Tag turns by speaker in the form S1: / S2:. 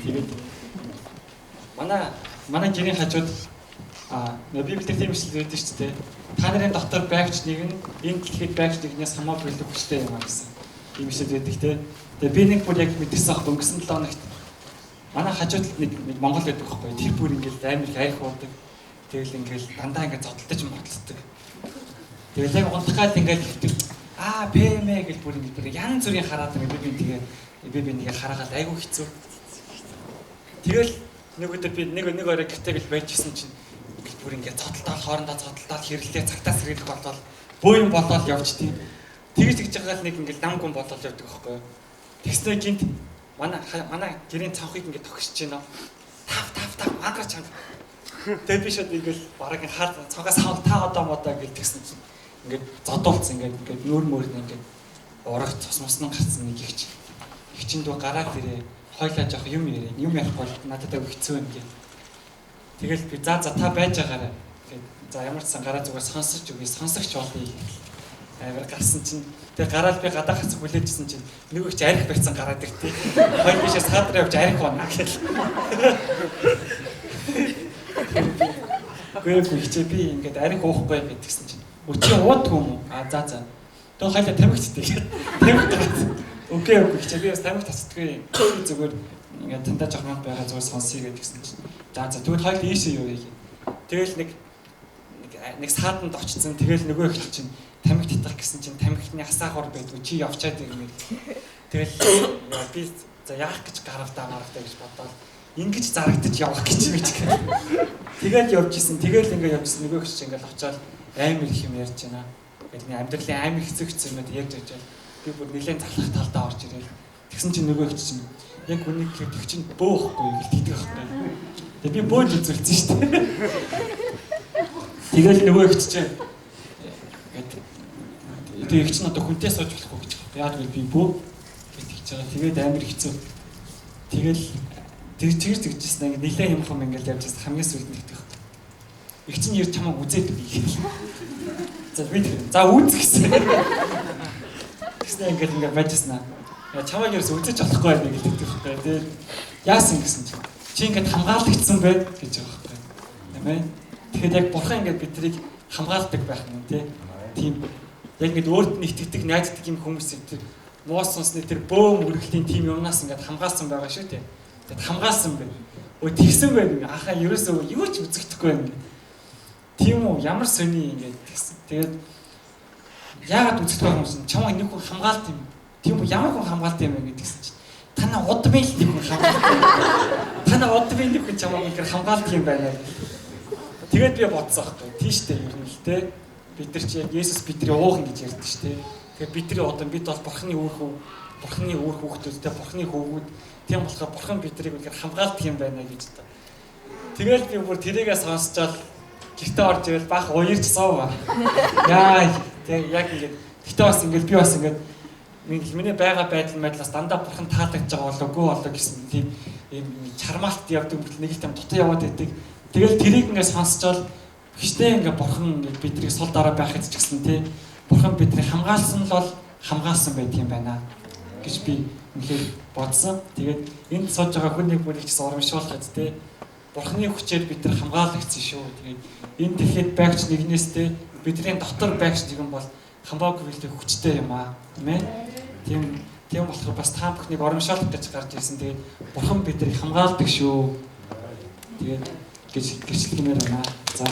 S1: Тэгээд манай гэрийн хажууд Библиэр тийм ишлэл байдаг шүү дээ. Та нарын дотор байгч нэг нь энэ дэлхийд байгч нэгнээс хамаагүй илүү хүчтэй юм аа гэсэн. Тийм ишлэл байдаг те. Тэгээд би нэг бүр яг мэдэрсэн ах өнгөрсөн 7 хоногт манай хажууд нэг Монгол байдаг байхгүй. Тэр бүр ингээл амар их арх уудаг. Тэгэл ингээл дандаа ингээд зодтолдож мотлцдаг. Тэгэл яг унтахад ингээл бэмэ гэж бүр ингээд янз бүрийн хараад ингээд би нэгээ хараагаад айгүй хэцүү. Тэгэл нэг өдөр би нэг орой гэртээ байжсэн чинь бүр ингээд цодтолтол хоорондоо цодтолтол хэрлээ цагтаа сэргийлэх болоод бөө юм болоод явжтыг. Тэгж байгаа л нэг ингээд намгүн болоод явдаг байхгүй юу. Тэгснэ гинт манай гэрийн цанхыг ингээд тогшиж байна. Тав мандраа чанга. Тэгээд би шууд ингээд бараг хаа цангаас та одоо модаа гэж тэгсэн чинь ингээд зодуулсан ингээд нүүр мөрнө ингээд ураг цус муснан гарцсан нэг ихч. Ихчин дүү гараад ирээ. Хойлоо жоох юм ярэ. Юм ярих бол надад аяг хэцүү юм гээ. Тэгэл би за та байж байгаарай. За ямар ч сан гараа зүгээр сонсож үгүй сонсогч болъё. Амар гарсан чинь тэгээ гараад би гадаа хацаг хүлээжсэн чинь нэг их арх барьсан гараад иртээ. Хоёр бишээс хаадраа явж арх байна гэл. Гүйл хичээ би ингээд арх уухгүй гэдгсэн чинь өчиг уудгүй юм уу? За. Тэгээ хойлоо тамхицтэй гэх. Тамхицтай. Окей хичээ би бас тамхи тацдаггүй. Зүгээр ингээд тандаа жоохон байгаа зүгээр сонсъё гэдгсэн чинь. За тэгвэл хойл ийшээ юу гэх. Тэгэл нэг сааданд очсон. Тэгэл нөгөө их чинь тамхи татах гэсэн чинь тамхины асаахор байдгүй чи явчаад ирмээ. Тэгэл би за яах гэж гаравтаа гэж бодоод ингэж зарагдаж явах гэж байж гэх. Тэгээд явж исэн. Тэгэл ингээд явжсэн нөгөө их чинь ингээд очоод амар их юм ярьж байна. Ингээд нэг амьдралын амар хэцүүгцсэн юм ярьж байгаа. Би бүр нэлээд залхах талдаа орж ирээ. Тэгсэн чинь нөгөө их чинь яг үнийг хэлэх чинь бөөхгүй гэж тэгдэг байхгүй. Тэгээ би бөөж үзүүлсэн шүү дээ. Тэгэл нөгөө их чинь тэгээд их чинь одоо хүнтэй сууж болохгүй гэж байна. Яг би бөө гэж хэлж байгаа. Тэгээд амар хэцүү. Тэгэл тэгжсэн ингээд нэлээд юм хам ингээд явж байгаа хамгийн сүүлд нэгдэх. Их чинь ярьж чамаа үзээд би. За би үз гэсэн. Тэгснэ ингээд байжснаа. Чамайг ерөөс үзэж болохгүй байх гэж хэлдэг байхгүй. Тэгээд яасан гэсэн чи ингээд хамгаалагдсан бай гэж байгаа байхгүй. Тийм ээ. Тэгэхээр яг бурхан ингээд бидрийг хамгаалдаг байх юм тийм. Яг ингээд өөрт нь итгэдэг, найддаг юм хүмүүс тэр моос сонсны тэр бөөм үргэлтийн тийм юмнаас ингээд хамгаалсан байгаа шүү дээ. Тэгээд хамгаалсан бай. Тэгсэн байх ахаа ерөөсөө юу ч үзэгдэхгүй байх. Тийм үү ямар сони ингээд тэгсэн. Тэгээд яагаад үзэгдэх хүмүүс нь чамайг нэг хүн хамгаалт юм. Тийм үү ямар хүн хамгаалт юм бэ гэдгсэн чинь танаа удмын л нэг хүн хамгаалт. Танаа удмын нэг хүн чамайг ихэр хамгаалт юм байна. Тэгээд би бодсон аахгүй. Тийштэй ер нь л те. Бид нар чи яг Есүс бидний уухан гэж ярьдаг ш те. Тэгээд бидний удам бид бол бурхны үр хүүхдүүдтэй бурхны хөвгүүд. Тийм болохоор бурхан биднийг үнээр хамгаалт юм байна гэж та. Тэгэл би бүр тэрийгээ сонсчоод гэртээ орж ирэл бах уярч суув. Яа тэг яг ингээд гэтээ бас ингээд би бас ингээд миний байгаа байдал мэдлээс дандаа бурхан таалагдж байгаа болоогүй болоо гэсэн тийм юм чармаалт явдаг бүтэл нэг л юм дутуу яваад байдаг. Тэгэл тэрийг ингээд сонсчоод хичнээн ингээд бурхан ингээд бидний сул дараа байхад ч гэсэн тийм бурхан бидний хамгаалсан л бол хамгаалсан байдаг юм байна гэж би үнэхээр бодсон. Тэгээд энд сууж байгаа хүн нэг бүрийг ч урамшуулхад тийм бурханы хүчээр бид нар хамгаалагдсан шүү. Тэгээд энэ дэлхийд байгч нэгнээс тийм бидний дотор байгч нэгэн бол хамаагүй хэлдэг хүчтэй юм аа. Тийм ээ. Тийм болохоор бас та бүхнийг урамшуулах гэж гарч ирсэн. Тэгээд бурхан биднийг хамгаалдаг шүү. Тэгээд гэж гэрчлэгмээр байна. За